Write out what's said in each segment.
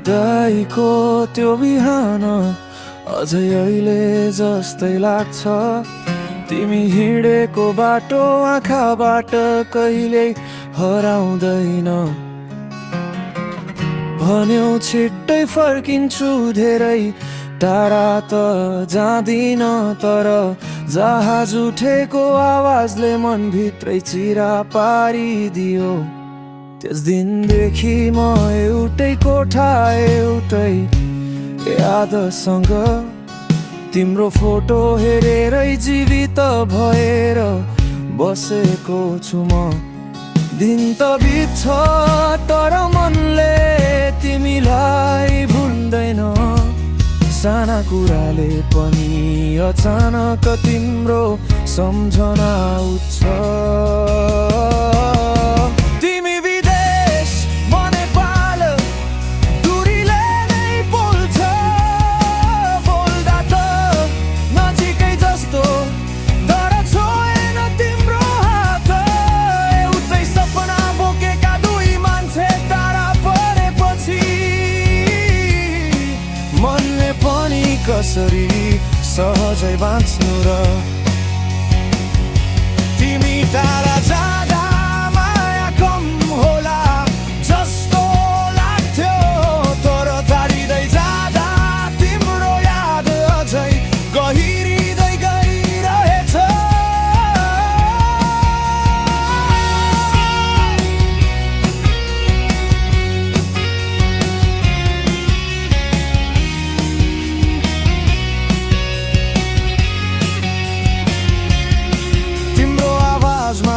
बिदाईको त्यो बिहान अझै अहिले जस्तै लाग्छ। तिमी हिँडेको बाटो आँखाबाट कहिल्यै हराउँदैन। भन्यौ छिट्टै फर्किन्छु, धेरै टाढा त जाँदिन, तर जहाज उठेको आवाजले मनभित्रै चिरा पारिदियो। त्यस दिनदेखि म एउटै कोठा एउटै यादसँग, तिम्रो फोटो हेरेरै जीवित भएर बसेको छु म। दिन त बित्छ तर मनले तिमीलाई भुल्दैन। साना कुराले पनि अचानक तिम्रो सम्झना उठ्छ। तिमी विदेश म नेपाल, दूरीले नै बोल्छ। बोल्दा त नजिकै जस्तो, तर छोएन तिम्रो हात। एउटै सपना बोकेका दुई मान्छे टाढा परेपछि मनले पनि कसरी सहजै बाँच्नु र। तिमी टाढा जाँदा माया कम होला जस्तो लाग्थ्यो, तर टाढिँदै जाँदा तिम्रो याद अझै गहिरिँदै गइरहेछ।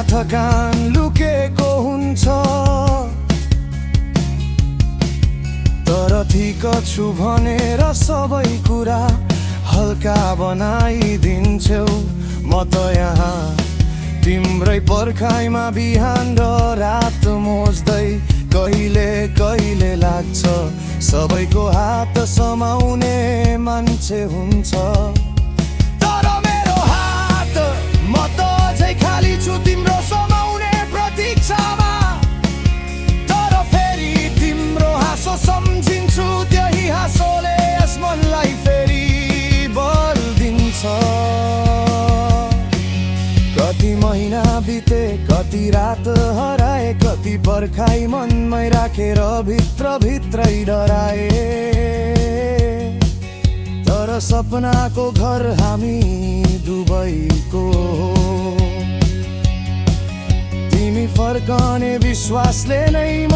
थकान लुकेको हुन्छ, तर ठिक छु भनेर सबै कुरा हल्का बनाइदिन्छौ। म त यहाँ तिम्रै पर्खाइमा बिहान र रात मोज्दै कहिले कहिले लाग्छ सबैको हात समाउने मान्छे हुन्छ। तर मेरो हात म त अझै खाली छु तिम्रो समाउने प्रतीक्षामा। तर फेरि तिम्रो हाँसो सम्झिन्छु, त्यही हाँसोले यस मनलाई फेरि बल दिन्छ। कति महिना बिते, कति रात हराए, कति पर्खाइ मनमै राखेर भित्र भित्रै डराए। तर सपनाको घर हामी दुबईको, तिमी फर्कने विश्वासले नै म